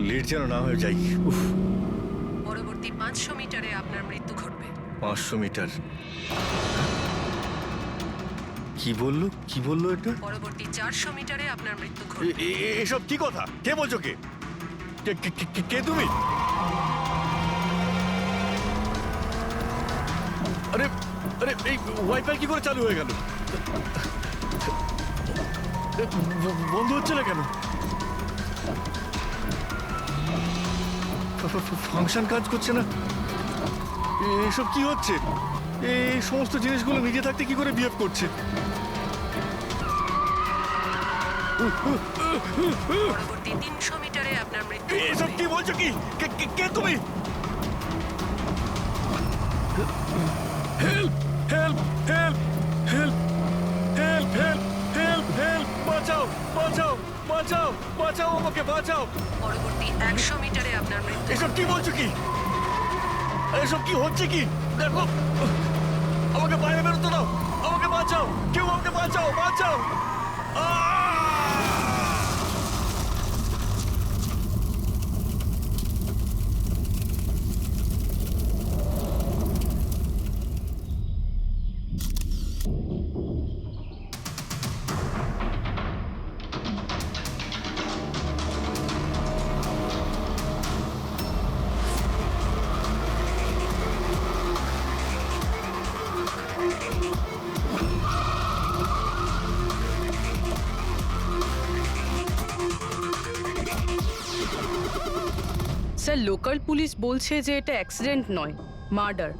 Late যেন না হয়ে যাই। উফ, পরবর্তী 500 মিটারে আপনার মৃত্যু ঘটবে। 500 মিটার? কি বললো এটা? পরবর্তী 400 মিটারে আপনার মৃত্যু ঘটবে। এসব কি কথা? কে বলছো? কে তুমি? আরে আরে এই ওয়াইফাই কি করে চালু হয়ে গেল? বন্ধ হচ্ছে না কেন? ফাংশন কাজ করছে না? এসব কি হচ্ছে? এই সমস্ত জিনিসগুলো নিজে থাকতে কি করে বিহেভ করছে? পরবর্তী 300 মিটারে আপনার মৃত্যু এসব ঘটবে। কি বলছো? কি কে তুমি? Help help help help help help help help! বাঁচাও বাঁচাও বাঁচাও বাঁচাও, আমাকে বাঁচাও! পরবর্তী 100 মিটারে আপনার মৃত্যু এসব কি বলছো? কি এসব কি হচ্ছে? কি দেখো, আমাকে বাইরে বেরোতে দাও, আমাকে বাঁচাও, কেউ আমাকে বাঁচাও, বাঁচাও! স্যার, লোকাল পুলিশ বলছে যে এটা অ্যাক্সিডেন্ট নয়, মার্ডার।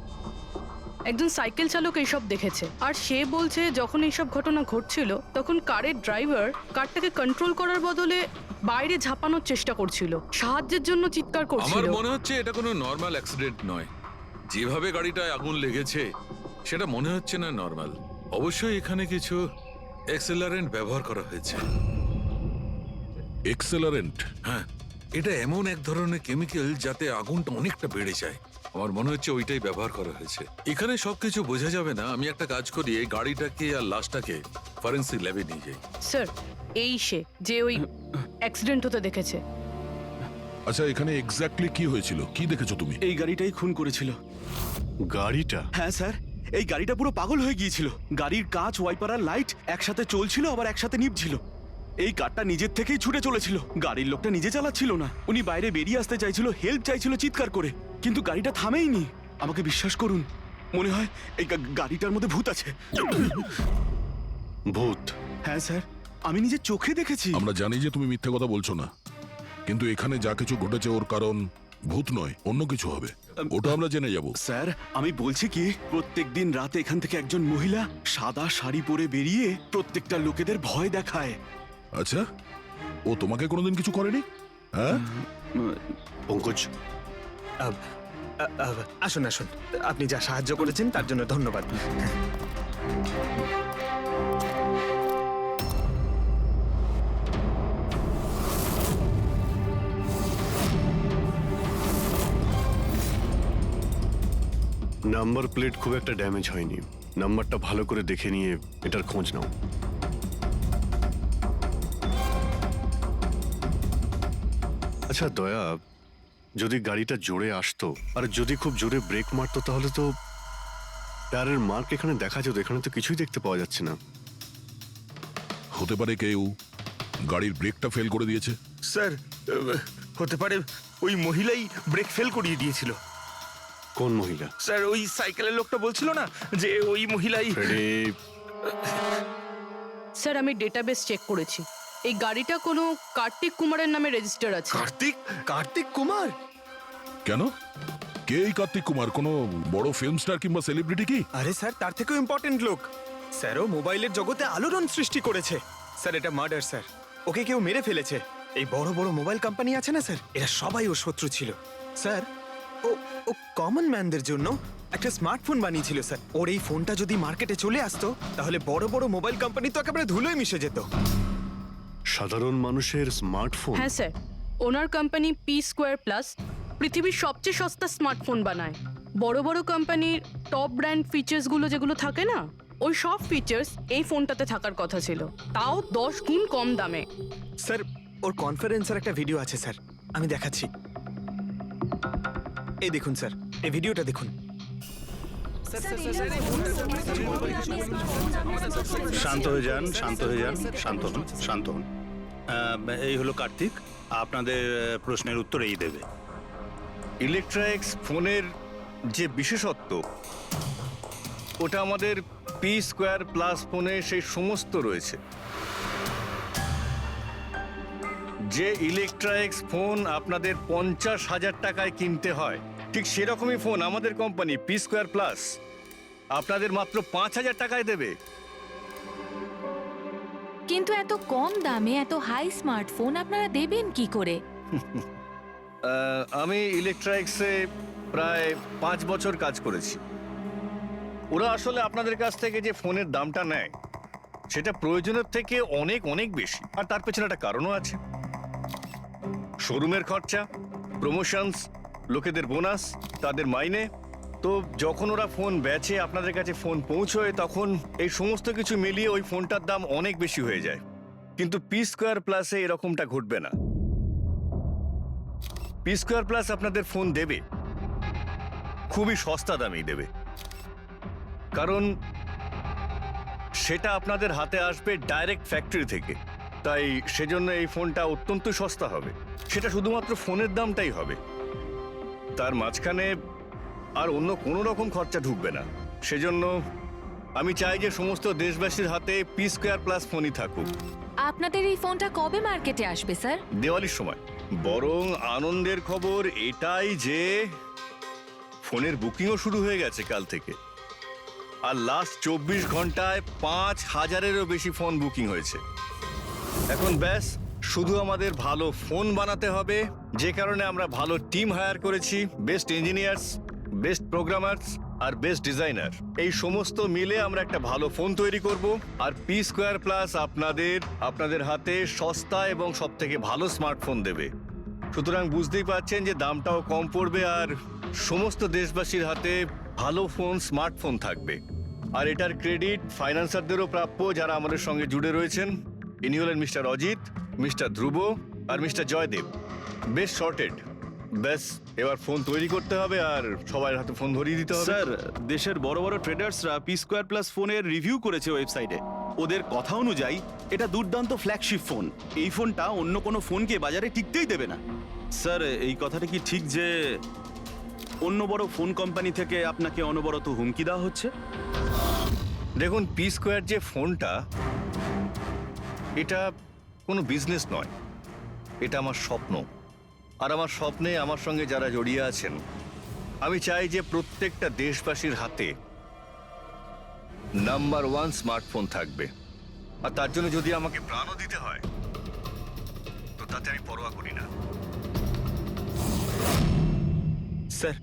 একজন সাইকেল চালক এইসব দেখেছে, আর সে বলছে যখন এইসব ঘটনা ঘটছিল তখন কারের ড্রাইভার কারটাকে কন্ট্রোল করার বদলে বাইরে ঝাঁপানোর চেষ্টা করছিল, সাহায্যের জন্য চিৎকার আমার করছিল। মনে হচ্ছে এটা কোনো নর্মাল অ্যাক্সিডেন্ট নয়। যেভাবে গাড়িটায় আগুন লেগেছে সেটা মনে হচ্ছে না নর্মাল। অবশ্যই এখানে কিছু অ্যাক্সেলারেন্ট ব্যবহার করা হয়েছে। এক্সেলারেন্ট? হ্যাঁ, এটা এমন এক ধরনের কেমিক্যাল যাতে আগুনটা অনেকটা বেড়ে যায়। আমার মনে হচ্ছে ওইটাই ব্যবহার করা হয়েছে। এখানে সবকিছু বোঝা যাবে না। আমি একটা কাজ করি, এই গাড়িটাকে আর লাশটাকে ফরেন্সিক ল্যাবে নিয়ে যাই। স্যার, এই সে যে ওই অ্যাক্সিডেন্ট হতে দেখেছে। আচ্ছা, এখানে এক্স্যাক্টলি কি হয়েছিল? কি দেখেছো তুমি? এই গাড়িটাই খুন করেছিল। গাড়িটা? হ্যাঁ স্যার, এই গাড়িটা পুরো পাগল হয়ে গিয়েছিল। গাড়ির কাঁচ, ওয়াইপার আর লাইট একসাথে চলছিল, আবার একসাথে নিভছিল। এই কারটা নিজের থেকেই ছুটে চলেছিল। গাড়ির লোকটা নিজে চালাচ্ছিল না, উনি বাইরে বেরিয়ে আসতে চাইছিল, হেল্প চাইছিল চিৎকার করে, কিন্তু গাড়িটা থামেইনি। আমাকে বিশ্বাস করুন, মনে হয় এই গাড়িটার মধ্যে ভূত আছে। ভূত? হ্যাঁ স্যার, আমি নিজের চোখে দেখেছি। আমরা জানি যে তুমি মিথ্যে কথা বলছো না, কিন্তু এখানে যা কিছু ঘটেছে ওর কারণ ভূত নয়, অন্য কিছু হবে। ওটা আমরা জেনে যাব। স্যার, আমি বলছি কি, প্রত্যেকদিন রাতে এখান থেকে একজন মহিলা সাদা শাড়ি পরে বেরিয়ে প্রত্যেকটা লোকেদের ভয় দেখায়। আচ্ছা, ও তোমাকে কোনোদিন কিছু করেনি? হ্যাঁ? পঙ্কজ, আসুন আসুন, আপনি যা সাহায্য করেছেন তার জন্য ধন্যবাদ। নাম্বার প্লেট খুব একটা ড্যামেজ হয়নি। নাম্বারটা ভালো করে দেখে নিয়ে এটার খোঁজ নাও। আচ্ছা দয়া, যদি গাড়িটা জোরে আসতো আর যদি খুব জোরে ব্রেক মারতো তাহলে তো টায়ারের মার্ক এখানে দেখা যেত। এখানে তো কিছুই দেখতে পাওয়া যাচ্ছে না। হতে পারে কেউ গাড়ির ব্রেকটা ফেল করে দিয়েছে। স্যার, হতে পারে ওই মহিলাই ব্রেক ফেল করিয়ে দিয়েছিল। কোন মহিলা? স্যার, ওই সাইকেলের লোকটা বলছিল না যে ওই মহিলাই। ফ্রেডি, স্যার, আমি ডেটাবেস চেক করেছি, এই গাড়িটা কোনো কার্তিক কুমারের নামে রেজিস্টার আছে। কার্তিক কুমার? কেন? কে এই কার্তিক কুমার? কোনো বড় ফিল্ম স্টার কিংবা সেলিব্রিটি কি? আরে স্যার, তার থেকেও ইম্পর্টেন্ট লোক। স্যারও মোবাইলের জগতে আলোড়ন সৃষ্টি করেছে। স্যার, এটা মার্ডার স্যার। ওকে কেউ মেরে ফেলেছে। এই বড় বড় মোবাইল কোম্পানি আছে না স্যার, এরা সবাই ওর শত্রু ছিল স্যার। ও কমন ম্যানদের জন্য একটা স্মার্টফোন বানিয়েছিল স্যার। ওর এই ফোনটা যদি মার্কেটে চলে আসতো তাহলে বড় বড় মোবাইল কোম্পানি তো একেবারে ধুলোয় মিশে যেত। সাধারণ মানুষের স্মার্টফোন? হ্যাঁ স্যার, ওনার কোম্পানি P2+ পৃথিবীর সবচেয়ে সস্তা স্মার্টফোন বানায়। বড় বড় কোম্পানির টপ ব্র্যান্ড ফিচার্সগুলো যেগুলো থাকে না, ওই সব ফিচার্স এই ফোনটাতে থাকার কথা ছিল, তাও 10 গুণ কম দামে। স্যার, ওর কনফারেন্সের একটা ভিডিও আছে স্যার। আমি দেখাচ্ছি। এই দেখুন স্যার, এই ভিডিওটা দেখুন। শান্ত হয়ে যান, শান্ত হয়ে যান, শান্ত হন, শান্ত হন। এই হলো কার্তিক, আপনাদের প্রশ্নের উত্তর এই দেবে। ইলেকট্রনিক্স ফোনের যে বিশেষত্ব, ওটা আমাদের পি স্কোয়ার প্লাস ফোনে সেই সমস্ত রয়েছে। যে ইলেকট্রনিক্স ফোন আপনাদের 50,000 টাকায় কিনতে হয়, ঠিক সেরকমই ফোন আমাদের কোম্পানি পি স্কোয়ার প্লাস আপনাদের মাত্র 5,000 টাকায় দেবে। কিন্তু এত কম দামে এত হাই স্মার্টফোন আপনারা দেবেন কি করে? আমি ইলেকট্রনিক্সে প্রায় 5 বছর কাজ করেছি। ওরা আসলে আপনাদের কাছ থেকে যে ফোনের দামটা নেয় সেটা প্রয়োজনের থেকে অনেক অনেক বেশি, আর তার পেছনে একটা কারণও আছে। শোরুমের খরচা, প্রমোশনস, লোকেদের বোনাস, তাদের মাইনে। তো যখন ওরা ফোন বেচে আপনাদের কাছে ফোন পৌঁছয়, তখন এই সমস্ত কিছু মিলিয়ে ওই ফোনটার দাম অনেক বেশি হয়ে যায়। কিন্তু পি স্কোয়ার প্লাসে এরকমটা ঘটবে না। পি স্কোয়ার প্লাস আপনাদের ফোন দেবে খুবই সস্তা দামেই দেবে, কারণ সেটা আপনাদের হাতে আসবে ডাইরেক্ট ফ্যাক্টরি থেকে। তাই সেজন্য এই ফোনটা অত্যন্ত সস্তা হবে। সেটা শুধুমাত্র ফোনের দামটাই হবে, তার মাঝখানে আর অন্য কোনো রকম খরচা ঢুকবে না। সেজন্য আমি চাই যে সমস্ত দেশবাসীর হাতে পি স্কোয়ার প্লাস ফোনই থাকুক। আপনাদের এই ফোনটা কবে মার্কেটে আসবে স্যার? দিওয়ালির সময়। বরং আনন্দের খবর এটাই যে ফোনের বুকিংও শুরু হয়ে গেছে কাল থেকে। আর লাস্ট 24 ঘন্টায় 5,000-এরও বেশি ফোন বুকিং হয়েছে। এখন ব্যাস শুধু আমাদের ভালো ফোন বানাতে হবে, যে কারণে আমরা ভালো টিম হায়ার করেছি। বেস্ট ইঞ্জিনিয়ার্স, বেস্ট প্রোগ্রামার্স আর বেস্ট ডিজাইনার, এই সমস্ত মিলে আমরা একটা ভালো ফোন তৈরি করব। আর পি স্কোয়ার প্লাস আপনাদের হাতে সস্তা এবং সব থেকে ভালো স্মার্টফোন দেবে। সুতরাং বুঝতেই পারছেন যে দামটাও কম পড়বে, আর সমস্ত দেশবাসীর হাতে ভালো ফোন, স্মার্টফোন থাকবে। আর এটার ক্রেডিট ফাইন্যান্সারদেরও প্রাপ্য, যারা আমাদের সঙ্গে জুড়ে রয়েছেন। ইনি হলেন মিস্টার অজিত, মিস্টার ধ্রুব আর মিস্টার জয়দেব। বেশ শর্টেড। ব্যাস এবার ফোন তৈরি করতে হবে আর সবার হাতে ফোন ধরিয়ে দিতে হবে। স্যার, দেশের বড় বড় ট্রেডার্সরা পি স্কোয়ার প্লাস ফোনের রিভিউ করেছে ওয়েবসাইটে। ওদের কথা অনুযায়ী এটা দুর্দান্ত ফ্ল্যাগশিপ ফোন। এই ফোনটা অন্য কোনো ফোনকে বাজারে টিকতেই দেবে না। স্যার, এই কথাটা কি ঠিক যে অন্য বড় ফোন কোম্পানি থেকে আপনাকে অনবরত হুমকি দেওয়া হচ্ছে? দেখুন, পি স্কোয়ার যে ফোনটা, এটা কোনো বিজনেস নয়, এটা আমার স্বপ্ন। আর আমার স্বপ্নে আমার সঙ্গে যারা জড়িয়ে আছেন, আমি চাই যে প্রত্যেকটা দেশবাসীর হাতে নাম্বার 1 স্মার্টফোন থাকবে। আর তার জন্য যদি আমাকে প্রাণও দিতে হয়, তো তাতে আমি পরোয়া করি না। স্যার,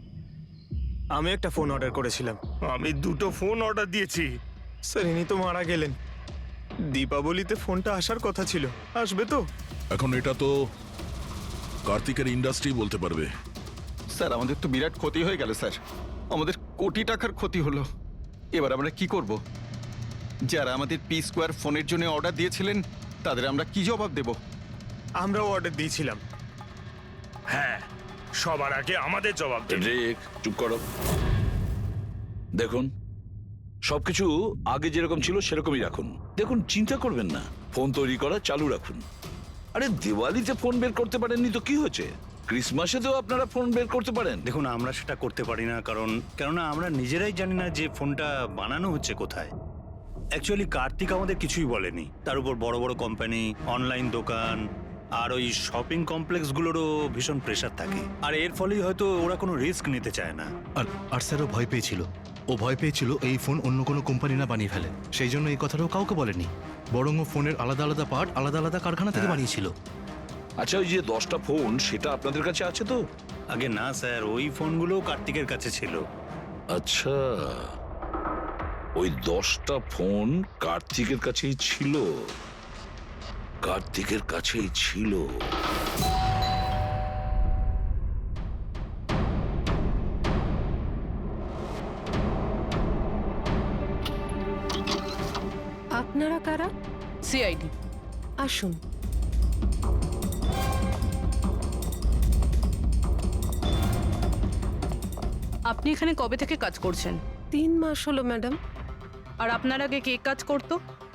আমি একটা ফোন অর্ডার করেছিলাম। আমি 2টো ফোন অর্ডার দিয়েছি। স্যার, ইনি তো মারা গেলেন। দীপাবলিতে ফোনটা আসার কথা ছিল, আসবে তো? এখন এটা তো কার্তিকের ইন্ডাস্ট্রি বলতে পারবে। স্যার, আমাদের তো বিরাট ক্ষতি হয়ে গেল স্যার। আমাদের কোটি টাকার ক্ষতি হলো। এবার আমরা কি করব? যারা আমাদের পি স্কোয়ার ফোনের জন্য অর্ডার দিয়েছিলেন, তাদের আমরা কি জবাব দেব? আমরাও অর্ডার দিয়েছিলাম। হ্যাঁ, সবার আগে আমাদের জবাব দিন। চুপ করো। দেখুন, সবকিছু আগে যেরকম ছিল সেরকমই রাখুন। দেখুন, চিন্তা করবেন না, ফোন তৈরি করা চালু রাখুন। আরে দিওয়ালিতে ফোন বের করতে পারেননি তো কি হয়েছে? ক্রিসমাসেতেও আপনারা ফোন বের করতে পারেন। দেখুন, আমরা সেটা করতে পারি না, কেননা আমরা নিজেরাই জানি না যে ফোনটা বানানো হচ্ছে কোথায়। অ্যাকচুয়ালি কার্তিক আমাদের কিছুই বলেনি। তার উপর বড় বড় কোম্পানি, অনলাইন দোকান আর ওই শপিং কমপ্লেক্সগুলোরও ভীষণ প্রেশার থাকে। আর এর ফলেই হয়তো ওরা কোনো রিস্ক নিতে চায় না। আর স্যারও ভয় পেয়েছিল। ও ভয় পেয়েছিল এই ফোন অন্য কোনো কোম্পানি না বানিয়ে ফেলে, সেই জন্য এই কথাটাও কাউকে বলেনি। বরং ও ফোনের আলাদা আলাদা পার্ট আলাদা আলাদা কারখানা থেকে বানিয়েছিল। আচ্ছা, ওই যে 10টা ফোন, সেটা আপনাদের কাছে আছে তো? আগে না স্যার, ওই ফোনগুলো কার্তিকের কাছে ছিল। আচ্ছা, ওই 10টা ফোন কার্তিকের কাছেই ছিল। কার্তিকের কাছেই ছিল। আপনারা কারা? সিআইডি। আসুন। আপনি এখানে কবে থেকে কাজ করছেন? 3 মাস হলো ম্যাডাম। আর আপনার আগে কে কাজ করতো?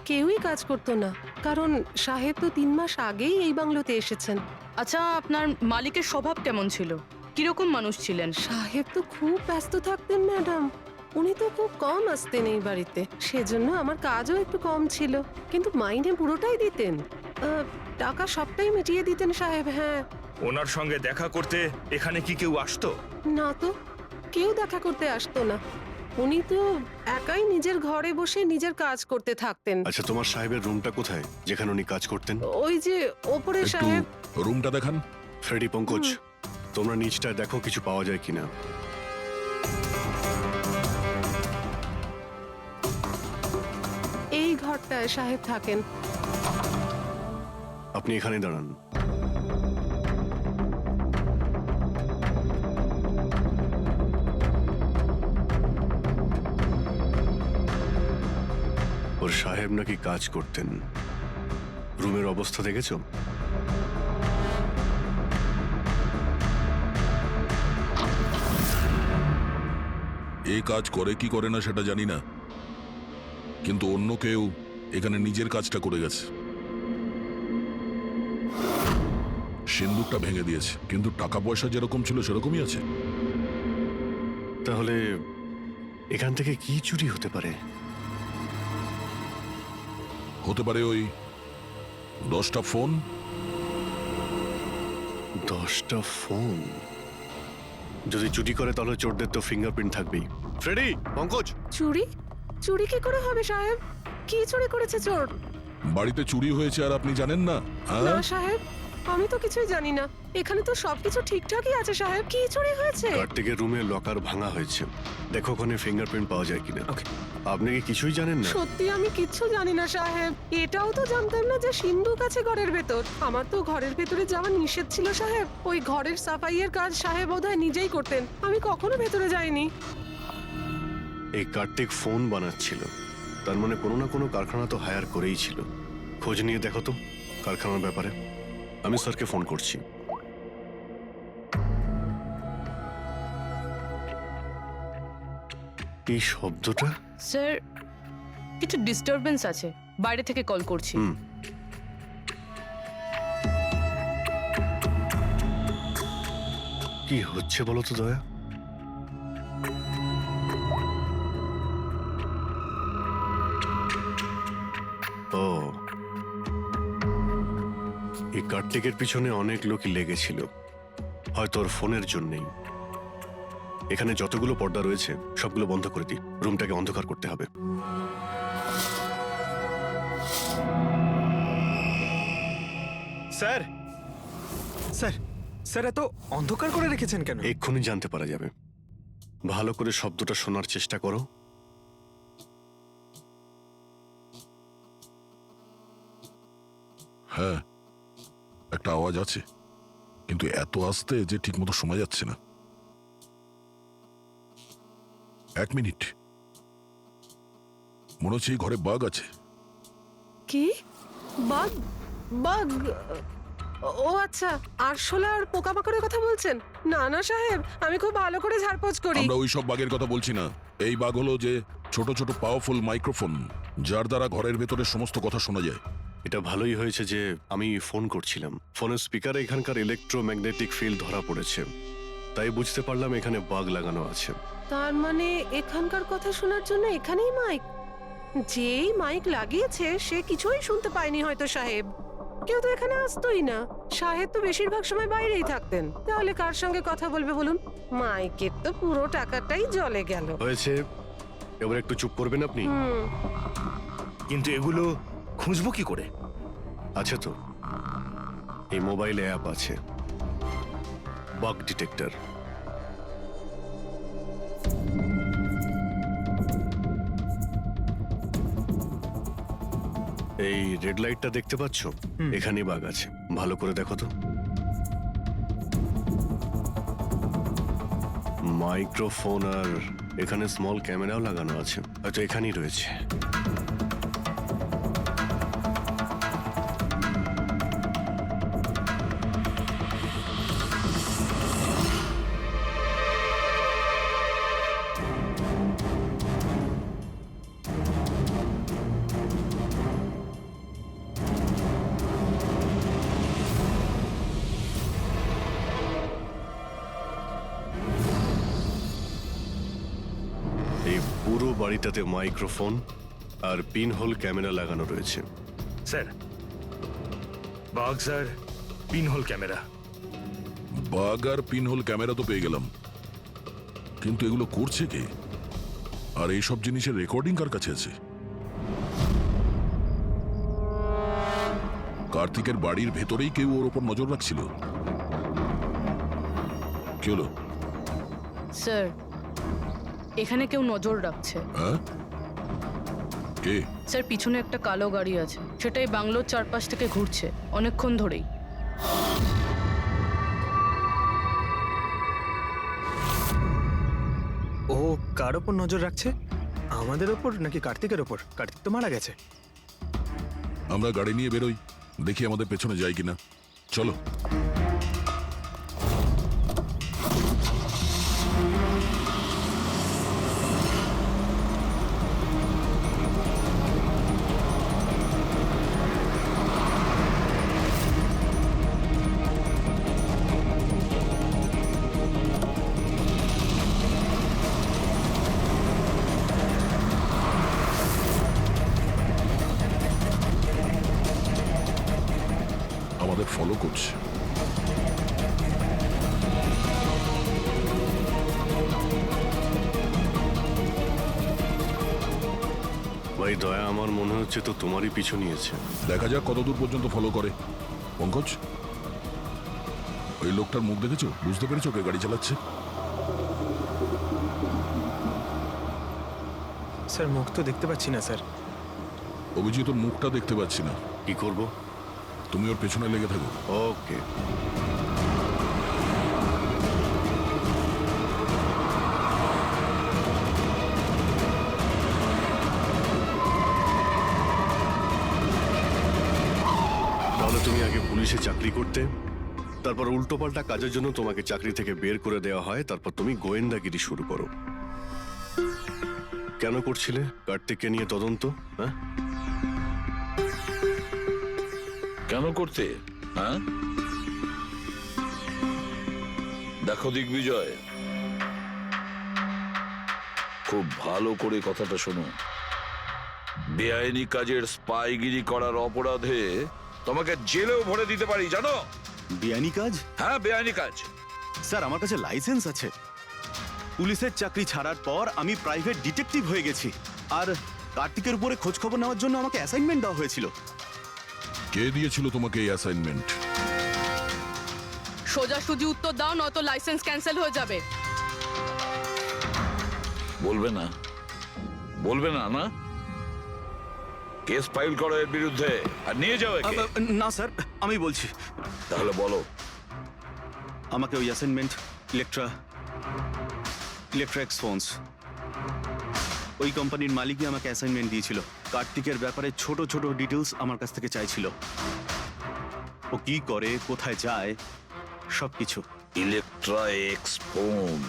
কেউই কাজ করতো না, কারণ সাহেব তো 3 মাস আগেই এই বাংলোতে এসেছেন। আচ্ছা, আপনার মালিকের স্বভাব কেমন ছিল? কিরকম মানুষ ছিলেন? সাহেব তো খুব ব্যস্ত থাকতেন ম্যাডাম। উনি তো খুব কম আসতেন এই বাড়িতে, সেজন্য আমার কাজও একটু কম ছিল, কিন্তু মাইনে পুরোটাই দিতেন। টাকা সবটাই মিটিয়ে দিতেন সাহেব। হ্যাঁ। ওনার সঙ্গে দেখা করতে এখানে কি কেউ আসতো? না তো, কেউ দেখা করতে আসতো না। উনি তো একাই নিজের ঘরে বসে নিজের কাজ করতে থাকতেন। আচ্ছা, তোমার সাহেবের রুমটা কোথায় যেখানে উনি কাজ করতেন? ওই যে ওপরে একটু সাহেব। রুমটা দেখান। ফ্রেডি, পঙ্কজ, তোমরা নিচটায় দেখো কিছু পাওয়া যায় কিনা। এই ঘরটায় সাহেব থাকেন। আপনি এখানে দাঁড়ান। ওর সাহেব নাকি কাজ করতেন। রুমের অবস্থা দেখেছো? এ কাজ করে কি করে না সেটা জানি না, কিন্তু অন্য কেউ এখানে নিজের কাজটা করে গেছে। সিন্দুকটা ভেঙে দিয়েছে, কিন্তু টাকা পয়সা যেরকম ছিল সেরকমই আছে। তাহলে এখান থেকে কি চুরি হতে পারে? হতে পারে ওই 10টা ফোন। 10টা ফোন? যদি চুরি করে তাহলে চোরদের তো ফিঙ্গারপ্রিন্ট থাকবেই। ফ্রেডি, পঙ্কজ। চুরি? চুরি কি করে হবে সাহেব? কি চুরি করেছে চোর? বাড়িতে চুরি হয়েছে আর আপনি জানেন না? হ্যাঁ? না সাহেব, আমি তো কিছুই জানি না। এখানে তো সবকিছু ঠিকঠাকই আছে সাহেব। কি চুরি হয়েছে? কার্তিকের রুমে লকার ভাঙা হয়েছে, দেখো ওখানে ফিঙ্গারপ্রিন্ট পাওয়া যায় কিনা। আপনি কি কিছুই জানেন না? সত্যি আমি কিচ্ছু জানি না সাহেব। এটাও তো জানতাম না যে সিন্ধুক আছে ঘরের ভেতর। আমার তো ঘরের ভেতরে যাওয়া নিষেধ ছিল সাহেব। ওই ঘরের সাফাইয়ের কাজ সাহেব বোধহয় নিজেই করতেন, আমি কখনো ভেতরে যাইনি। এই কার্তিক ফোন বানাচ্ছিল, তার মানে কোনো না কোনো কারখানা তো হায়ার করেই ছিল। খোঁজ নিয়ে দেখো তো কারখানার ব্যাপারে। আমি স্যারকে ফোন করছি। এই শব্দটা? স্যার, কিছু ডিস্টারবেন্স আছে, বাইরে থেকে কল করছি। কি হচ্ছে বলো তো দয়া? ও, এই কার্তিকের পিছনে অনেক লোকই লেগেছিল, হয়তো ওর ফোনের জন্যই। এখানে যতগুলো পর্দা রয়েছে সবগুলো বন্ধ করে দিই, রুমটাকে অন্ধকার করতে হবে। স্যার, স্যার, স্যার, এত অন্ধকার করে রেখেছেন কেন? এক্ষুনি জানতে পারা যাবে। ভালো করে শব্দটা শোনার চেষ্টা করো। হ্যাঁ, একটা আওয়াজ আছে, কিন্তু এত আস্তে যে ঠিক মতো শোনা যাচ্ছে না। 1 মিনিট, মনে হচ্ছে এই ঘরে বাঘ আছে। কি? বাঘ? বাঘ? ও আচ্ছা, আরশোলা আর পোকামাকড়ের কথা বলছেন? না না সাহেব, আমি খুব ভালো করে ঝাড়পোছ করি। আমরা ওই সব বাঘের কথা বলছি না। এই বাঘ হলো যে ছোট ছোট পাওয়ারফুল মাইক্রোফোন, যার দ্বারা ঘরের ভেতরে সমস্ত কথা শোনা যায়। এটা ভালোই হয়েছে যে আমি ফোন করছিলাম। ফোনের স্পিকারে এখানকার ইলেকট্রোম্যাগনেটিক ফিল্ড ধরা পড়েছে, তাই বুঝতে পারলাম এখানে বাগ লাগানো আছে। তার মানে এখানকার কথা শোনার জন্য এখানেই মাইক? যেই মাইক লাগিয়েছে সে কিছুই শুনতে পায়নি হয়তো সাহেব। কেউ তো এখানে আসতোই না। সাহেব তো বেশিরভাগ সময় বাইরেই থাকতেন, তাহলে কার সঙ্গে কথা বলবে বলুন? মাইকের তো পুরো টাকাটাই জলে গেল। হয়েছে, এবার একটু চুপ করবেন আপনি। কিন্তু এগুলো খুঁজবো কি করে? আছে তো, এই মোবাইলে অ্যাপ আছে, বাগ ডিটেক্টর। এই রেড লাইটটা দেখতে পাচ্ছ? এখানেই বাগ আছে, ভালো করে দেখো তো। মাইক্রোফোন আর এখানে স্মল ক্যামেরাও লাগানো আছে, হয়তো এখানেই রয়েছে। বাড়িটাতে মাইক্রোফোন আর পিনহোল ক্যামেরা লাগানো রয়েছে। Sir bug sir pinhole camera. Bug আর পিনহোল ক্যামেরা তো পেয়ে গেলাম, কিন্তু এগুলো করছে কে? আর এইসব জিনিসের রেকর্ডিং কার কাছে আছে? কার্তিকের বাড়ির ভেতরেই কেউ ওর ওপর নজর রাখছিল। কি হলো? স্যার, এখানে কেউ নজর রাখছে। হ্যাঁ, কে? স্যার, পিছনে একটা কালো গাড়ি আছে, সেটাই বাংলোর চারপাশ থেকে ঘুরছে অনেকক্ষণ ধরেই। ও কার ওপর নজর রাখছে? আমাদের ওপর নাকি কার্তিকের ওপর? কার্তিক তো মারা গেছে। আমরা গাড়ি নিয়ে বেরোই, দেখি আমাদের পেছনে যায় কিনা। চলো। আমাদের ফলো করছে। ভাই দয়া, আমার মনে হচ্ছে তো তোমারই পিছু নিয়েছে। দেখা যাক কতদূর পর্যন্ত ফলো করে। পঙ্কজ, ওই লোকটার মুখ দেখেছো? বুঝতে পেরেছো কে গাড়ি চালাচ্ছে? স্যার মুখ তো দেখতে পাচ্ছি না স্যার। অভিজিৎ, ওর মুখটা দেখতে পাচ্ছি না। কি করব? তুমি ওর পেছনে লেগে থাকো। ওকে। তাহলে তুমি আগে পুলিশে চাকরি করতে, তারপর উল্টোপাল্টা কাজের জন্য তোমাকে চাকরি থেকে বের করে দেওয়া হয়, তারপর তুমি গোয়েন্দাগিরি শুরু করো। কেন করছিলে কার্তিককে নিয়ে তদন্ত? হ্যাঁ, কেন করতে? হ্যাঁ, দেখো দিগ্বিজয়, খুব ভালো করে কথাটা শোনো। বেআইনি কাজের স্পাইগিরি করার অপরাধে তোমাকে জেলেও ভরে দিতে পারি, জানো? বেআইনি কাজ? হ্যাঁ, বেআইনি কাজ। স্যার, আমার কাছে লাইসেন্স আছে। পুলিশের চাকরি ছাড়ার পর আমি প্রাইভেট ডিটেকটিভ হয়ে গেছি, আর কার্তিকের উপরে খোঁজ খবর নেওয়ার জন্য আমাকে অ্যাসাইনমেন্ট দেওয়া হয়েছিল। কে দিয়েছিল তোমাকে এই অ্যাসাইনমেন্ট? সোজাসুজি উত্তর দাও, নয়তো লাইসেন্স ক্যান্সেল হয়ে যাবে। বলবে না? বলবে না? না, কেস ফাইল করো এর বিরুদ্ধে আর নিয়ে যাও একে। না স্যার, আমি বলছি। তাহলে বলো। আমাকে ওই অ্যাসাইনমেন্ট ইলেকট্রা এক্সফোন্স, ওই কোম্পানির মালিকই আমাকে অ্যাসাইনমেন্ট দিয়েছিল। কার্তিকের ব্যাপারে ছোট ছোট ডিটেলস আমার কাছ থেকে চাইছিল। ও কি করে, কোথায় যায়, সবকিছু। Electra x phone.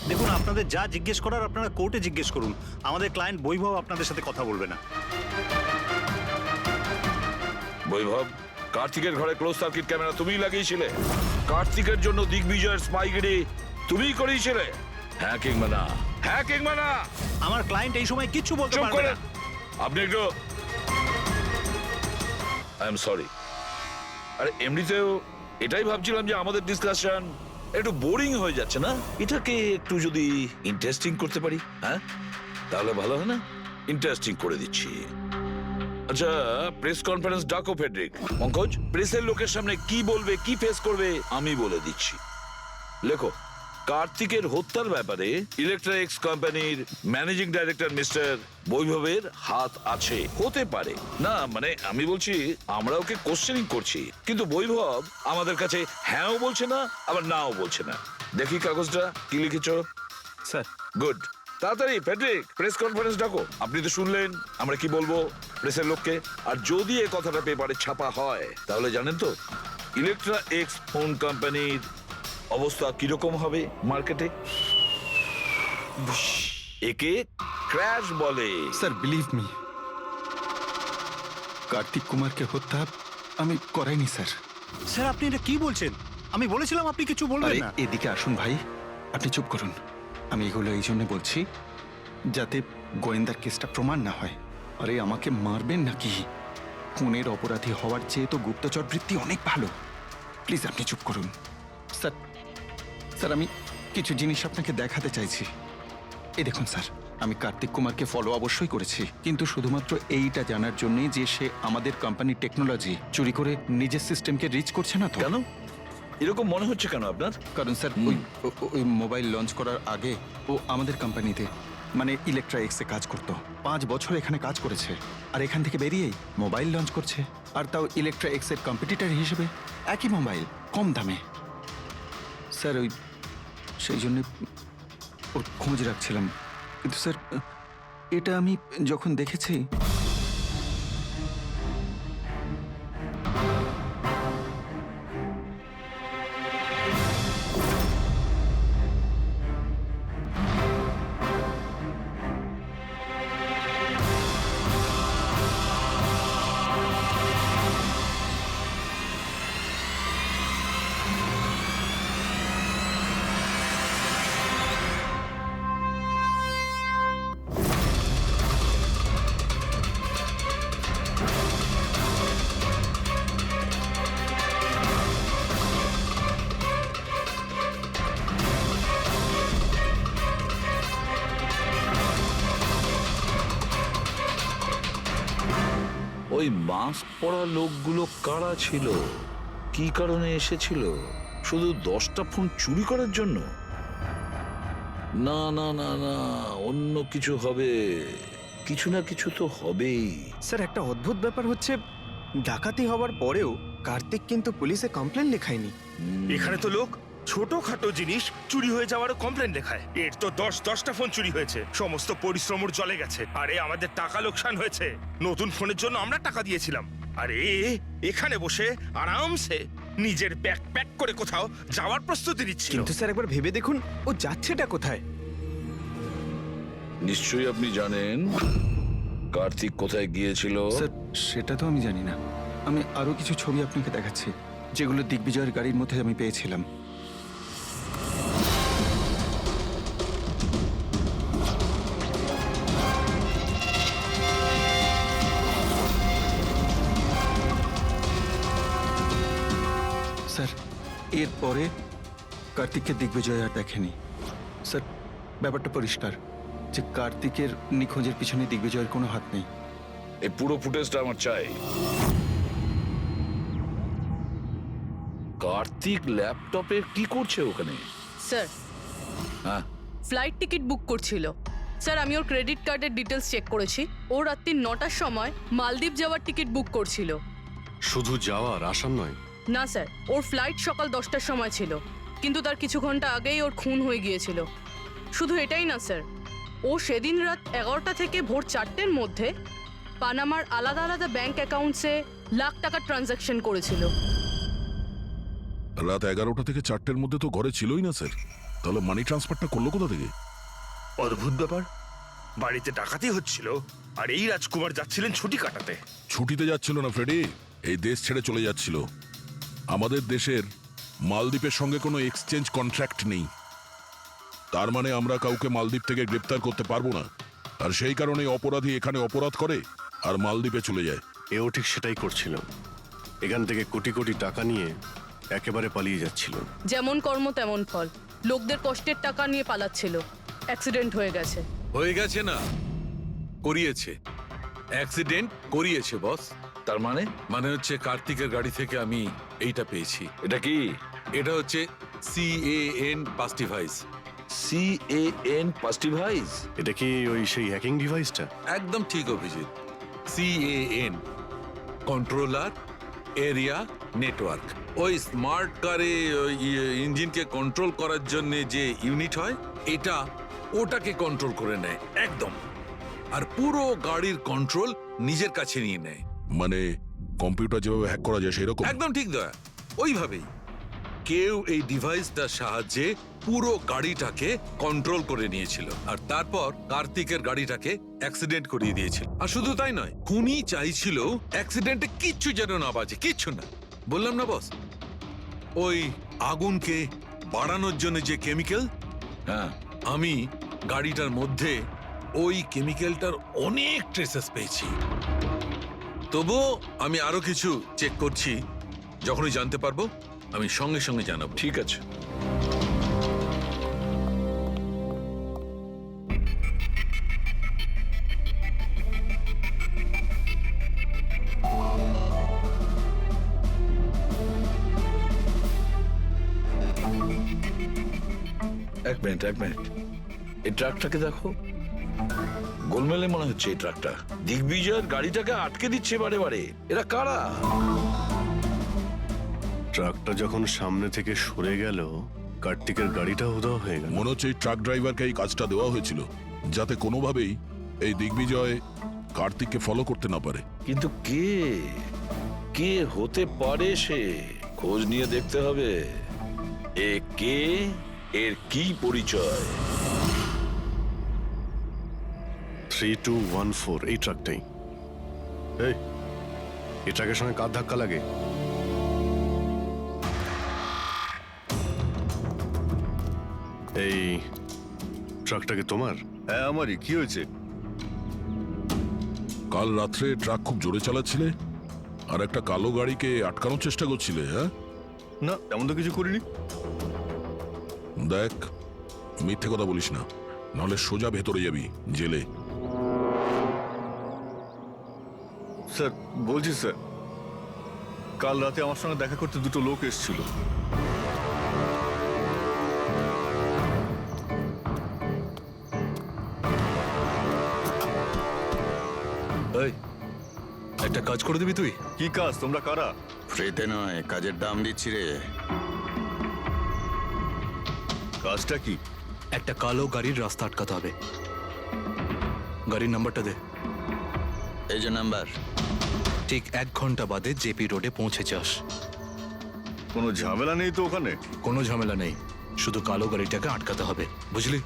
দেখুন, আপনাদের যা জিজ্ঞেস করার আপনারা কোর্টে জিজ্ঞেস করুন। আমাদের ক্লায়েন্ট বৈভব আপনাদের সাথে কথা বলবে না। বৈভব, কার্তিকের ঘরে ক্লোজ সার্কিট ক্যামেরা তুমিই লাগিয়েছিলে? কার্তিকের জন্য দিগ্বিজয়ের স্পাইগিরি তুমিই করিয়েছিলে? হ্যাঁ কিংবা না? হ্যাঁ কিংবা না? আমার ক্লায়েন্ট এই সময় কিচ্ছু বলতে চুপ পারবে করেন। না। আপনি একটু, আই এম সরি। আরে এমনিতেও এটাই ভাবছিলাম যে আমাদের ডিসকাশন একটু বোরিং হয়ে যাচ্ছে না, এটাকে একটু যদি ইন্টারেস্টিং করতে পারি, হ্যাঁ তাহলে ভালো হয় না? ইন্টারেস্টিং করে দিচ্ছি। আচ্ছা, প্রেস কনফারেন্স ডাকো ফেডরিক। পঙ্কজ, প্রেসের লোকের সামনে কি বলবে, কি ফেস করবে আমি বলে দিচ্ছি। লেখো, কার্তিকের হত্যার ব্যাপারে ইলেকট্রা এক্স কোম্পানির ম্যানেজিং ডাইরেক্টর মিস্টার বৈভবের হাত আছে। হতে পারে না, মানে আমি বলছি আমরা ওকে কোশ্চেনিং করছি, কিন্তু বৈভব আমাদের কাছে হ্যাঁও বলছে না আবার নাও বলছে না। দেখি কাগজটা কি লিখেছো। Sir, good. তাড়াতাড়ি ফেডরিক, প্রেস কনফারেন্স ডাকো। আপনি তো শুনলেন আমরা কি বলবো প্রেসের লোককে। আর যদি এই কথাটা পেপারে ছাপা হয় তাহলে জানেন তো ইলেকট্রা এক্স ফোন কোম্পানির অবস্থা কিরকম হবে মার্কেটে। একে ক্র্যাশ বলে। স্যার, বিলিভ মি, কার্তিক কুমারকে হত্যা আমি করাইনি স্যার। স্যার, আপনি এটা কি বলছেন? আমি বলেছিলাম আপনি কিছু বলবেন আরে না। এদিকে আসুন ভাই, আপনি চুপ করুন। আমি এগুলো এই জন্য বলছি যাতে গোয়েন্দার কেসটা প্রমাণ না হয়। আরে আমাকে মারবেন নাকি? খুনের অপরাধী হওয়ার চেয়ে তো গুপ্তচর বৃত্তি অনেক ভালো। প্লিজ আপনি চুপ করুন। স্যার স্যার আমি কিছু জিনিস আপনাকে দেখাতে চাইছি। এই দেখুন স্যার, আমি কার্তিক কুমারকে ফলো অবশ্যই করেছি, কিন্তু শুধুমাত্র এইটা জানার জন্যই যে সে আমাদের কোম্পানির টেকনোলজি চুরি করে নিজের সিস্টেমকে রিচ করছে না তো। কেন এরকম মনে হচ্ছে কেন আপনার? কারণ স্যার ওই মোবাইল লঞ্চ করার আগে ও আমাদের কোম্পানিতে মানে ইলেকট্রা এক্সে কাজ করতো। 5 বছর এখানে কাজ করেছে, আর এখান থেকে বেরিয়েই মোবাইল লঞ্চ করছে, আর তাও ইলেকট্রা এক্সের কম্পিটিটর হিসেবে। একই মোবাইল, কম দামে। স্যার সেই জন্য ওর খোঁজ রাখছিলাম। কিন্তু স্যার এটা আমি যখন দেখেছি, ওই মাস্ক পরা লোকগুলো কারা ছিল? কি কারণে এসেছিল? শুধু 10টা ফোন চুরি করার জন্য? না না না না, অন্য কিছু হবে। কিছু না কিছু তো হবেই। স্যার একটা অদ্ভুত ব্যাপার হচ্ছে, ডাকাতি হওয়ার পরেও কার্তিক কিন্তু পুলিশে কমপ্লেন লেখায়নি। এখানে তো লোক ছোটখাটো জিনিস চুরি হয়ে যাওয়ারও কমপ্লেন লেখায়। এর তো 10টা ফোন চুরি হয়েছে, সমস্ত পরিশ্রম ওর জলে গেছে। আরে আমাদের টাকা লোকসান হয়েছে, নতুন ফোনের জন্য আমরা টাকা দিয়েছিলাম। আরে এখানে বসে আরামসে নিজের ব্যাগ প্যাক করে কোথাও যাওয়ার প্রস্তুতি নিচ্ছিল। কিন্তু স্যার একবার ভেবে দেখুন, ও যাচ্ছেটা কোথায়? নিশ্চয়ই আপনি জানেন কার্তিক কোথায় গিয়েছিল। স্যার সেটা তো আমি জানি না। আমি আরো কিছু ছবি আপনাকে দেখাচ্ছি, যেগুলো দিগ্বিজয়ের গাড়ির মধ্যে আমি পেয়েছিলাম। স্যার এরপরে কার্তিককে দিগ্বিজয় আর দেখেনি। স্যার ব্যাপারটা পরিষ্কার যে কার্তিকের নিখোঁজের পিছনে দিগ্বিজয়ের কোনো হাত নেই। এই পুরো ফুটেজটা আমার চাই। কার্তিক ল্যাপটপে কি করছে ওখানে? স্যার হ্যাঁ, ফ্লাইট টিকিট বুক করছিল। স্যার আমি ওর ক্রেডিট কার্ডের ডিটেলস চেক করেছি। ও রাত্রি 9টার সময় মালদ্বীপ যাওয়ার টিকিট বুক করছিল। শুধু যাওয়ার, আসার নয়? না স্যার, ওর ফ্লাইট সকাল 10টার সময় ছিল, কিন্তু তার কিছু ঘন্টা আগেই ওর খুন হয়ে গিয়েছিল। শুধু এটাই না স্যার, ও সেদিন রাত 11টা থেকে ভোর 4টের মধ্যে পানামার আলাদা আলাদা ব্যাংক অ্যাকাউন্টসে লাখ টাকার ট্রানজ্যাকশন করেছিল। রাত 11টা থেকে 4টের মধ্যে তো ঘরে ছিলই না স্যার। তাহলে মানি ট্রান্সফারটা করলো কোথা থেকে? অদ্ভুত ব্যাপার, বাড়িতে ডাকাতি হচ্ছিল আর এই রাজকুমার যাচ্ছিলেন ছুটি কাটাতে। ছুটিতে যাচ্ছিল না ফ্রেডি, এই দেশ ছেড়ে চলে যাচ্ছিল। আমাদের দেশের মালদ্বীপের সঙ্গে কোনো এক্সচেঞ্জ কন্ট্রাক্ট নেই, তার মানে আমরা কাউকে মালদ্বীপ থেকে গ্রেপ্তার করতে পারবো না। আর সেই কারণে অপরাধী এখানে অপরাধ করে আর মালদ্বীপে চলে যায়। এও ঠিক সেটাই করছিল, এখান থেকে কোটি কোটি টাকা নিয়ে একেবারে পালিয়ে যাচ্ছিল। যেমন কর্ম তেমন ফল, লোকদের কষ্টের টাকা নিয়ে পালাচ্ছিল। অ্যাক্সিডেন্ট হয়ে গেছে। হয়ে গেছে না, করিয়েছে। অ্যাক্সিডেন্ট করিয়েছে বস। তার মানে? মানে হচ্ছে কার্তিকের গাড়ি থেকে আমি এইটা পেয়েছি। এটা কি? এটা হচ্ছে CAN পাস্টিভাইজ। CAN পাস্টিভাইজ? এটা কি ওই সেই হ্যাকিং ডিভাইসটা? একদম ঠিক Abhijit. CAN controller area network. ওই স্মার্ট কারে ইঞ্জিনকে কন্ট্রোল করার জন্য যে ইউনিট হয়, এটা ওটাকে কন্ট্রোল করে নেয় একদম, আর পুরো গাড়ির কন্ট্রোল নিজের কাছে নিয়ে নেয়। মানে কম্পিউটার যেভাবে হ্যাক করা যায় সেরকম? একদম ঠিক দয়া, ওইভাবেই। কেউ এই ডিভাইসটার সাহায্যে পুরো গাড়িটাকে কন্ট্রোল করে নিয়েছিল, আর তারপর কার্তিকের গাড়িটাকে অ্যাক্সিডেন্ট করিয়ে দিয়েছিল। আর শুধু তাই নয়, খুনি চাইছিল অ্যাক্সিডেন্টে কিচ্ছু যেন না বাজে, কিচ্ছু না। বললাম না বস, ওই আগুনকে বাড়ানোর জন্য যে কেমিক্যাল, হ্যাঁ, আমি গাড়িটার মধ্যে ওই কেমিক্যালটার অনেক ট্রেসেস পেয়েছি। তবুও আমি আরো কিছু চেক করছি, যখনই জানতে পারবো আমি সঙ্গে সঙ্গে জানাবো। ঠিক আছে। এক মিনিট এই ট্রাকটাকে দেখো, গোলমেলে মনে হচ্ছে এই ট্রাকটা। দিগ্বিজয়ের গাড়িটাকে আটকে দিচ্ছে বারে বারে। এরা কারা? ট্রাকটা যখন সামনে থেকে সরে গেল, কার্তিকের গাড়িটা উধাও হয়ে গেল। মনে হচ্ছে এই ট্রাক ড্রাইভারকে এই কাজটা দেওয়া হয়েছিল, যাতে কোনোভাবেই এই দিগ্বিজয় কার্তিককে ফলো করতে না পারে। কিন্তু কে হতে পারে সে? খোঁজ নিয়ে দেখতে হবে। এ কে, এর কি পরিচয়? 3214 এই ট্রাকটাই। এই ট্রাকের সঙ্গে কার ধাক্কা লাগে? এই ট্রাকটাকে তোমার? হ্যাঁ আমারই। কি হয়েছে? কাল রাত্রে ট্রাক খুব জোরে চালাচ্ছিলে আর একটা কালো গাড়িকে আটকানোর চেষ্টা করছিলে। হ্যাঁ, না তেমন তো কিছু করিনি। দেখ, মিথ্যে কথা বলিস না, নাহলে সোজা ভেতরে যাবি জেলে। স্যার বলছি স্যার, কাল রাতে আমার সঙ্গে দেখা করতে দুটো লোক এসেছিল। একটা কাজ করে দিবি তুই? কি কাজ? তোমরা কারা? ফ্রিতে নয়, কাজের দাম দিচ্ছি রে। কাজটা কি? একটা কালো গাড়ির রাস্তা আটকাতে হবে। গাড়ির নাম্বারটা দে। এই যে নাম্বার। ঠিক 1 ঘন্টা বাদে জেপি রোডে পৌঁছে যাস। কোনো ঝামেলা নেই তো ওখানে? কোনো ঝামেলা নেই, শুধু কালো গাড়িটাকে আটকাতে হবে, বুঝলি?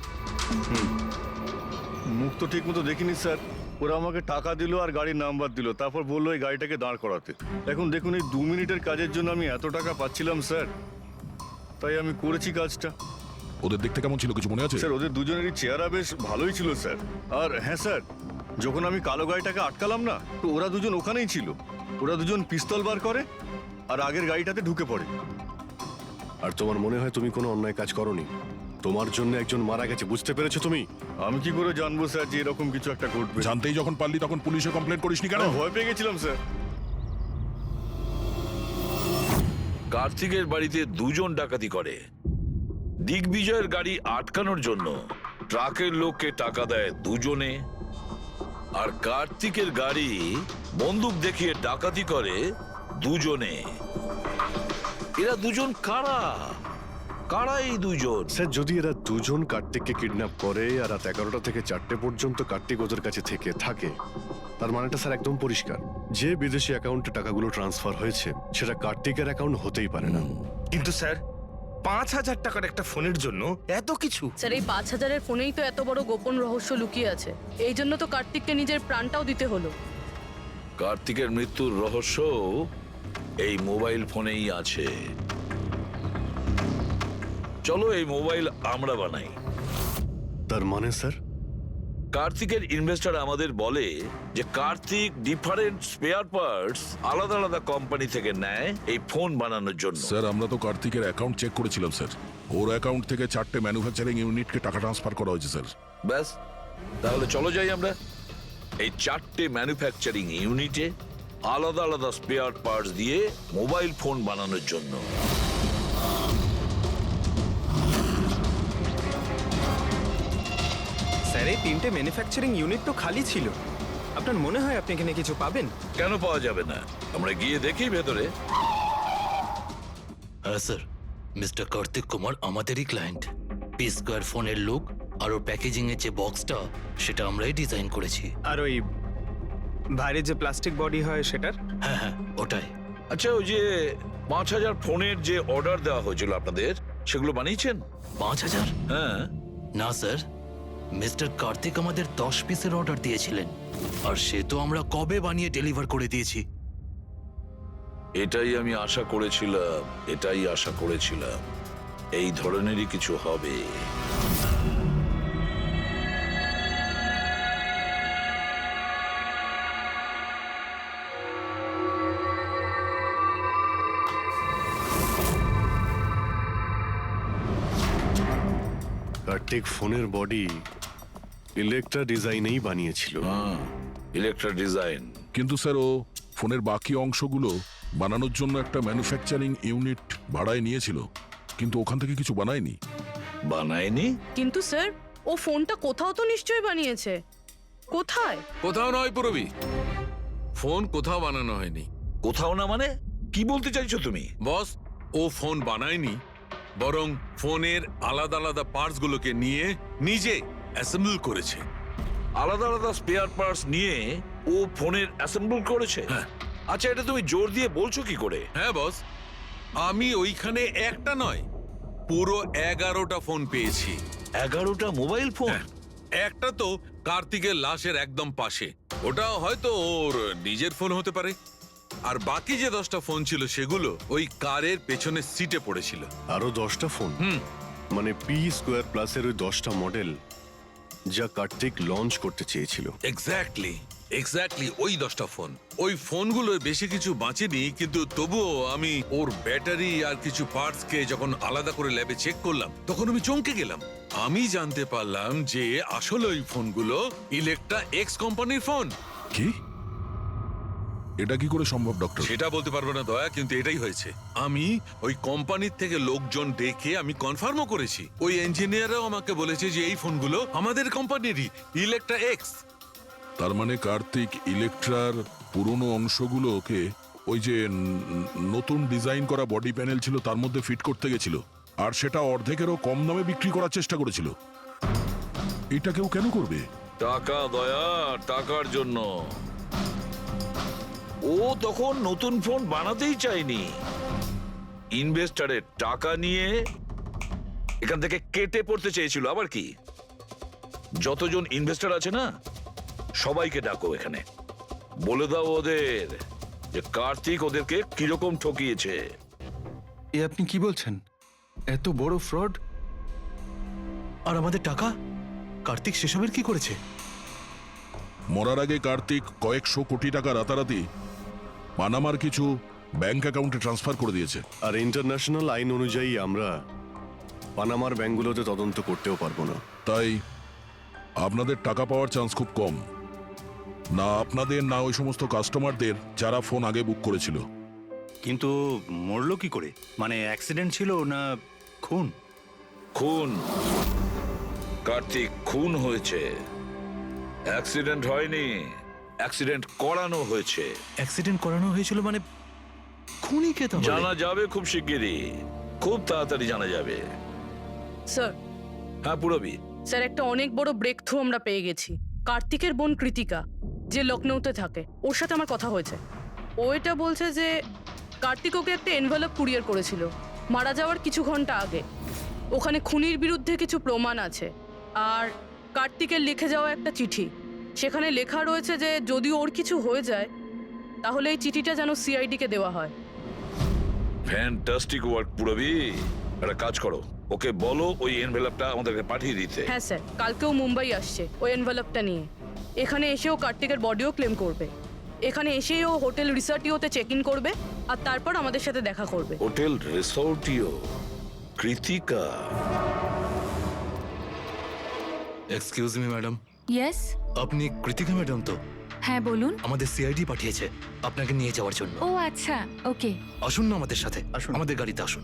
মুখ তো ঠিক মতো দেখিনি স্যার। ওরা আমাকে টাকা দিল আর গাড়ির নাম্বার দিল, তারপর বললো এই গাড়িটাকে দাঁড় করাতে। এখন দেখুন, এই 2 মিনিটের কাজের জন্য আমি এত টাকা পাচ্ছিলাম স্যার, তাই আমি করেছি কাজটা। ওদের দেখতে কেমন ছিল কিছু মনে আছে? স্যার ওদের দুজনেরই চেহারা বেশ ভালোই ছিল স্যার। আর হ্যাঁ স্যার, যখন আমি কালো গাড়িটাকে আটকালাম না, তো ওরা দুজন ওখানেই ছিল। ওরা দুজন পিস্তল বার করে আর আগের গাড়িটাতে ঢুকে পড়ে। আর তোমার মনে হয় তুমি কোনো অন্যায় কাজ করনি? তোমার জন্য একজন মারা গেছে, বুঝতে পেরেছো তুমি? আমি কি করে জানবো স্যার যে এরকম কিছু একটা ঘটবে? জানতেই যখন পারলি তখন পুলিশে কমপ্লেন করিসনি কেন? ভয় পেয়ে গেছিলাম স্যার। কার্তিকের বাড়িতে 2 জন ডাকাতি করে। দিগ্বিজয়ের গাড়ি আটকানোর জন্য ট্রাকের লোককে টাকা দেয় 2 জনে, আর কার্তিকের গাড়ি বন্দুক দেখিয়ে ডাকাতি করে 2 জনে। এরা 2 জন কারা? কারা এই 2 জন? স্যার যদি এরা 2 জন কার্তিককে কিডন্যাপ করে আর রাত 11টা থেকে 4টে পর্যন্ত কার্তিক ওদের কাছে থাকে, তার মানেটা স্যার একদম পরিষ্কার। যে বিদেশি অ্যাকাউন্টে টাকাগুলো ট্রান্সফার হয়েছে সেটা কার্তিকের অ্যাকাউন্ট হতেই পারে না। কিন্তু স্যার 5,000 টাকার একটা ফোনের জন্য এত কিছু? স্যার এই 5,000-এর ফোনেই তো এত বড় গোপন রহস্য লুকিয়ে আছে। এই জন্য তো কার্তিককে নিজের প্রাণটাও দিতে হলো। কার্তিকের মৃত্যুর রহস্য এই মোবাইল ফোনেই আছে। চলো এই মোবাইল আমরা বানাই। তার মানে স্যার? কার্তিকের ইনভেস্টর আমাদের বলে যে কার্তিক ডিফারেন্ট স্পেয়ার পার্টস আলাদা আলাদা কোম্পানি থেকে নেয় এই ফোন বানানোর জন্য। স্যার আমরা তো কার্তিকের অ্যাকাউন্ট চেক করেছিলাম স্যার। ওর অ্যাকাউন্ট থেকে 4টে ম্যানুফ্যাকচারিং ইউনিটকে টাকা ট্রান্সফার করা হয়েছে স্যার। ব্যাস, তাহলে চলো যাই আমরা এই 4টে ম্যানুফ্যাকচারিং ইউনিটে আলাদা আলাদা স্পেয়ার পার্টস দিয়ে মোবাইল ফোন বানানোর জন্য। স্যার এই 3টে ম্যানুফ্যাকচারিং ইউনিট তো খালি ছিল, আপনার মনে হয় আপনি এখানে কিছু পাবেন? কেন পাওয়া যাবে না? আমরা গিয়ে দেখি ভেতরে। হ্যাঁ স্যার, মিস্টার কার্তিক কুমার আমাদেরই ক্লায়েন্ট। পি স্কোয়ার ফোনের লোক আর ওর প্যাকেজিং এর যে বক্সটা সেটা আমরাই ডিজাইন করেছি। আর ওই বাইরে যে প্লাস্টিক বডি হয় সেটার? হ্যাঁ ওটাই। আচ্ছা, ওই যে 5,000 ফোনের যে অর্ডার দেওয়া হয়েছিল আপনাদের, সেগুলো বানিয়েছেন? 5,000? হ্যাঁ। না স্যার, মিস্টার কার্তিক আমাদের 10 পিসের অর্ডার দিয়েছিলেন, আর সে তো আমরা কবে বানিয়ে ডেলিভার করে দিয়েছি। এটাই আমি আশা করেছিলাম, এই ধরনেরই কিছু হবে। কার্তিক ফোনের বডি ইলেকট্রা ডিজাইনেই বানিয়েছিল। Electra design. কিন্তু স্যার ও ফোনের বাকি অংশগুলো বানানোর জন্য একটা ম্যানুফ্যাকচারিং ইউনিট ভাড়ায় নিয়েছিল, কিন্তু ওখান থেকে কিছু বানায়নি। বানায়নি? কিন্তু স্যার ও ফোনটা কোথাও তো নিশ্চয়ই বানিয়েছে। কোথায়? কোথাও নয় পুরবি, ফোন কোথাও বানানো হয়নি। কোথাও না মানে কি বলতে চাইছো তুমি? বস, ও ফোন বানায়নি, বরং ফোনের আলাদা আলাদা পার্টস গুলোকে নিয়ে নিজে অ্যাসেম্বল করেছে। আলাদা আলাদা স্পেয়ার পার্টস নিয়ে ও ফোনের অ্যাসেম্বল করেছে? আচ্ছা, এটা তুমি জোর দিয়ে বলছো কি করে? হ্যাঁ বস, আমি ওইখানে একটা নয় পুরো 11টা ফোন পেয়েছি। 11টা মোবাইল ফোন? একটা তো কার্তিকের লাশের একদম পাশে, ওটা হয়তো ওর নিজের ফোন হতে পারে। আর বাকি যে 10টা ফোন ছিল সেগুলো ওই কারের পেছনের সিটে পড়েছিল। আরো 10টা ফোন? মানে পি স্কোয়ার প্লাসের ওই 10টা মডেল যা কার্তিক লঞ্চ করতে চেয়েছিল। এক্স্যাক্টলি ওই 10টা ফোন। ওই ফোনগুলোর বেশি কিছু বাঁচেনি, কিন্তু তবুও আমি ওর ব্যাটারি আর কিছু পার্টস কে যখন আলাদা করে ল্যাবে চেক করলাম তখন আমি চমকে গেলাম। আমি জানতে পারলাম যে আসলে ওই ফোনগুলো ইলেকট্রা এক্স কোম্পানির ফোন। কি? এটা কি করে সম্ভব ডক্টর? সেটা বলতে পারবো না দয়া, কিন্তু এটাই হয়েছে। আমি ওই কোম্পানির থেকে লোকজন ডেকে আমি কনফার্মও করেছি। ওই ইঞ্জিনিয়ারও আমাকে বলেছে যে এই ফোনগুলো আমাদের কোম্পানিরই, ইলেকট্রা এক্স। তার মানে কার্তিক ইলেকট্রার পুরনো অংশগুলোকে ওই যে নতুন ডিজাইন করা বডি প্যানেল ছিল তার মধ্যে ফিট করতে গেছিল, আর সেটা অর্ধেকেরও কম দামে বিক্রি করার চেষ্টা করেছিল। এটা কেউ কেন করবে? টাকা দয়া, টাকার জন্য। ও তখন নতুন ফোন বানাতেই চায়নি, ইনভেস্টরের টাকা নিয়ে এখান থেকে কেটে পড়তে চেয়েছিল। আবার কি, যতজন ইনভেস্টর আছে না সবাইকে ডাকো এখানে, বলে দাও ওদের যে কার্তিক ওদেরকে কিরকম ঠকিয়েছে। এ আপনি কি বলছেন? এত বড় ফ্রড! আর আমাদের টাকা কার্তিক সেসবের কি করেছে? মরার আগে কার্তিক কয়েকশো কোটি টাকা রাতারাতি পানামার কিছু ব্যাংক অ্যাকাউন্টে ট্রান্সফার করে দিয়েছে। আর ইন্টারন্যাশনাল আইন অনুযায়ী আমরা পানামার ব্যাংকগুলোতে তদন্ত করতেও পারবো না। তাই আপনাদের টাকা পাওয়ার চান্স খুব কম। না আপনাদের, না ওই সমস্ত কাস্টমারদের যারা ফোন আগে বুক করেছিল। কিন্তু মরলো কি করে? মানে অ্যাক্সিডেন্ট ছিল না খুন? খুন। কার্তিক খুন হয়েছে, অ্যাক্সিডেন্ট হয়নি। অ্যাক্সিডেন্ট করানো হয়েছে। অ্যাক্সিডেন্ট করানো হয়েছিল মানে খুনি কে? তাহলে জানা যাবে খুব শিগগিরই, খুব তাড়াতাড়ি জানা যাবে। স্যার। হ্যাঁ পুরবি। স্যার, একটা অনেক বড় ব্রেক থ্রু আমরা পেয়ে গেছি। কার্তিকের বোন কৃতিকা, যে লখনৌতে থাকে, ওর সাথে আমার কথা হয়েছে। ও এটা বলছে যে কার্তিক ওকে একটা এনভেলপ কুরিয়ার করেছিল মারা যাওয়ার কিছু ঘন্টা আগে। ওখানে খুনির বিরুদ্ধে কিছু প্রমাণ আছে, আর কার্তিকের লিখে যাওয়া একটা চিঠি। সেখানে লেখা রয়েছে যে যদি ওর কিছু হয়ে যায় তাহলে এই চিঠিটা যেন সিআইডিকে দেওয়া হয়। ফ্যান্টাস্টিক ওয়ার্ক পুরবি। একটা কাজ করো, ওকে বলো ওই এনভেলপটা আমাদেরকে পাঠিয়ে দিতে। হ্যাঁ স্যার, কালকেও মুম্বাই আসছে ওই এনভেলপটা নিয়ে। এখানে এসেও কার্তিকের বডিও ক্লেম করবে। এখানে এসেই ও হোটেল রিসর্টিওতে চেক ইন করবে, আর তারপর আমাদের সাথে দেখা করবে। Hotel Resortio? Kritika? Excuse me madam. Yes, আপনি কৃতিকা ম্যাডাম তো? হ্যাঁ বলুন। আমাদের সিআইডি পাঠিয়েছে আপনাকে নিয়ে যাওয়ার জন্য। ও আচ্ছা, ওকে। আসুন না আমাদের সাথে, আমাদের গাড়িতে আসুন।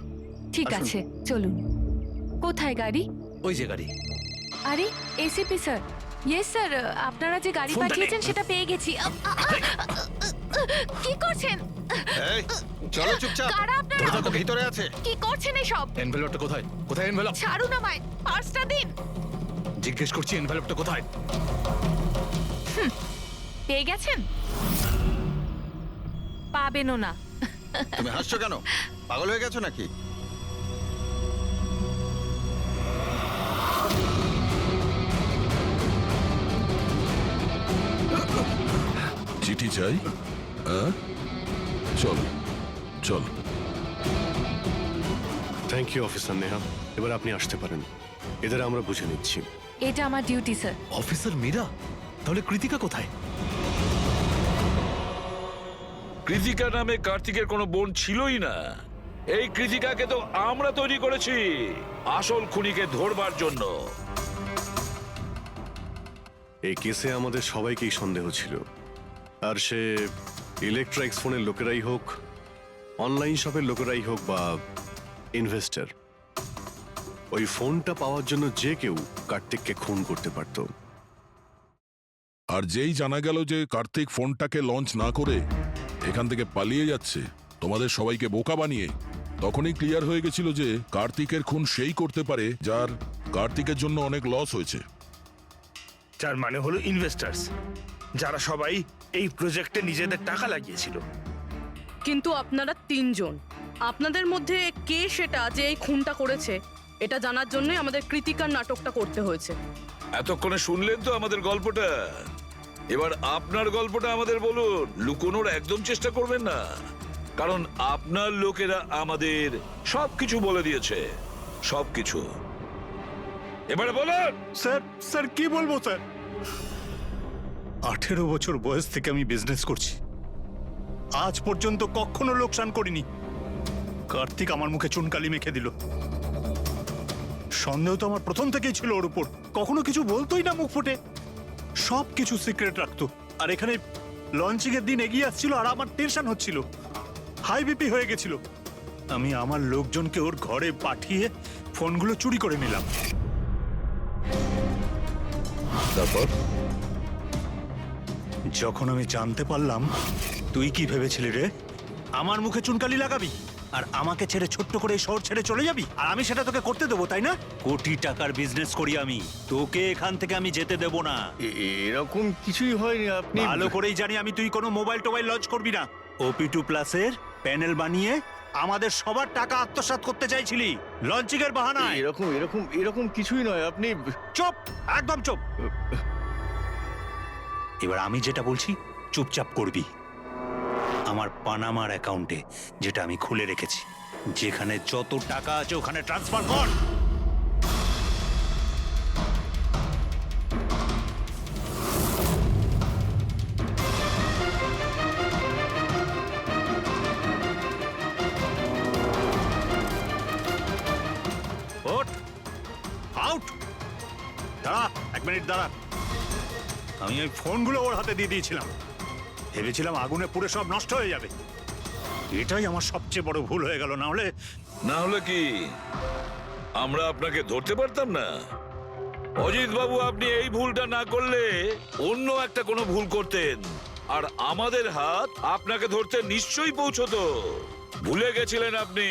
ঠিক আছে, চলুন। কোথায় গাড়ি? ওই যে গাড়ি। আরে এসিপি স্যার। ইয়েস স্যার, আপনারা যে গাড়ি পাঠিয়েছেন সেটা পেয়ে গেছি। কি করছেন? এই চলো চুপচাপ। কারা আপনারা? দরজা তো ভিতরে আছে। কি করছেন এসব? এনভেলপটা কোথায়? কোথায় এনভেলপ? ছাড়ুন আমায়, পার্সটা দিন। জিজ্ঞেস করছি এনভেলপটা কোথায়? পেয়ে গেছেন? পাবেনও না। তুমি হাসছো কেন? পাগল হয়ে গেছো নাকি? চিঠি চাই? চল চল। থ্যাংক ইউ অফিসার নেহা, এবার আপনি আসতে পারেন। এদের আমরা বুঝে নিচ্ছি। এটা আমার ডিউটি স্যার। অফিসার মীরা? তাহলে কৃতিকা কোথায়? কৃতিকা নামে কার্তিকের কোনো বোন ছিলই না। এই কৃতিকাকে তো আমরা তৈরি করেছি আসল খুনিকে ধরবার জন্য। এই কেসে আমাদের সবাইকেই সন্দেহ ছিল, আর সে ইলেকট্রনিক্স ফোনের লোকেরাই হোক, অনলাইন শপের লোকেরাই হোক বা ইনভেস্টর, ওই ফোনটা পাওয়ার জন্য যে কেউ কার্তিককে খুন করতে পারত। আর যেই জানা গেল যে কার্তিক ফোনটাকে লঞ্চ না করে এখান থেকে পালিয়ে যাচ্ছে তোমাদের সবাইকে বোকা বানিয়ে, তখনই ক্লিয়ার হয়ে গেছিল যে কার্তিকের খুন সেই করতে পারে যার কার্তিকের জন্য অনেক লস হয়েছে। যার মানে হলো ইনভেস্টার্স, যারা সবাই এই প্রজেক্টে নিজেদের টাকা লাগিয়েছিল। কিন্তু আপনারা তিনজন, আপনাদের মধ্যে কে সেটা যে এই খুনটা করেছে এটা জানার জন্যই আমাদের কৃতিকার নাটকটা করতে হয়েছে। এতক্ষণে শুনলেন তো আমাদের গল্পটা, এবার আপনার গল্পটা আমাদের বলুন। লুকোনোর একদম চেষ্টা করবেন না, কারণ আপনার লোকেরা আমাদের সবকিছু বলে দিয়েছে, সবকিছু। এবারে বলুন। স্যার কি বলবো স্যার? 18 বছর বয়স থেকে আমি বিজনেস করছি, আজ পর্যন্ত কখনো লোকসান করিনি। কার্তিক আমার মুখে চুনকালি মেখে দিল। সন্দেহ তো আমার প্রথম থেকেই ছিল ওর উপর, কখনো কিছু বলতোই না মুখ ফুটে, সব কিছু সিক্রেট রাখতো। আর এখানে লঞ্চিং এর দিন এগিয়ে আসছিল আর আমার টেনশন হচ্ছিল, হাই বিপি হয়ে গেছিল। আমি আমার লোকজনকে ওর ঘরে পাঠিয়ে ফোনগুলো চুরি করে নিলাম। তারপর যখন আমি জানতে পারলাম, তুই কি ভেবেছিলি রে? আমার মুখে চুনকালি লাগাবি আর আমাকে ছেড়ে ছোট্ট করে এই শহর ছেড়ে চলে যাবি, আর আমি সেটা তোকে করতে দেবো, তাই না? কোটি টাকার বিজনেস করি আমি, তোকে এখান থেকে আমি যেতে দেবো না। এরকম কিছুই হয়নি। আপনি ভালো করেই জানি আমি তুই কোনো মোবাইল টোবাইল লঞ্চ করবি না। OP2 প্লাসের প্যানেল বানিয়ে আমাদের সবার টাকা আত্মসাৎ করতে চাইছিলি লঞ্চিং এর বাহানায়। এরকম এরকম এরকম কিছুই নয়। আপনি চুপ, একদম চুপ। এবার আমি যেটা বলছি চুপচাপ করবি। আমার পানামার অ্যাকাউন্টে, যেটা আমি খুলে রেখেছি, যেখানে যত টাকা আছে ওখানে ট্রান্সফার কর। আউট! দাঁড়া, 1 মিনিট দাঁড়া। আমি ওই ফোনগুলো ওর হাতে দিয়ে দিয়েছিলাম, ভেবেছিলাম আগুনে পুড়ে সব নষ্ট হয়ে যাবে। এটাই আমার সবচেয়ে বড় ভুল হয়ে গেল। না হলে কি আমরা আপনাকে ধরতে পারতাম না? অজিত বাবু, আপনি এই ভুলটা না করলে অন্য একটা কোনো ভুল করতেন, আর আমাদের হাত আপনাকে ধরতে নিশ্চয়ই পৌঁছতো। ভুলে গেছিলেন আপনি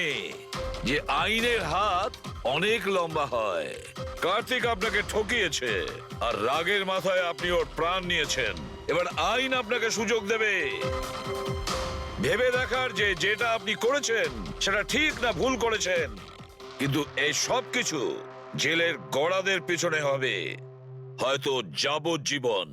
যে আইনের হাত অনেক লম্বা হয়। কার্তিক আপনাকে ঠকিয়েছে, আর রাগের মাথায় আপনি ওর প্রাণ নিয়েছেন। এবার আইন আপনাকে সুযোগ দেবে ভেবে দেখার যে যেটা আপনি করেছেন সেটা ঠিক না ভুল করেছেন। কিন্তু এই সব কিছু জেলের গড়াদের পিছনে হবে, হয়তো যাবজ্জীবন।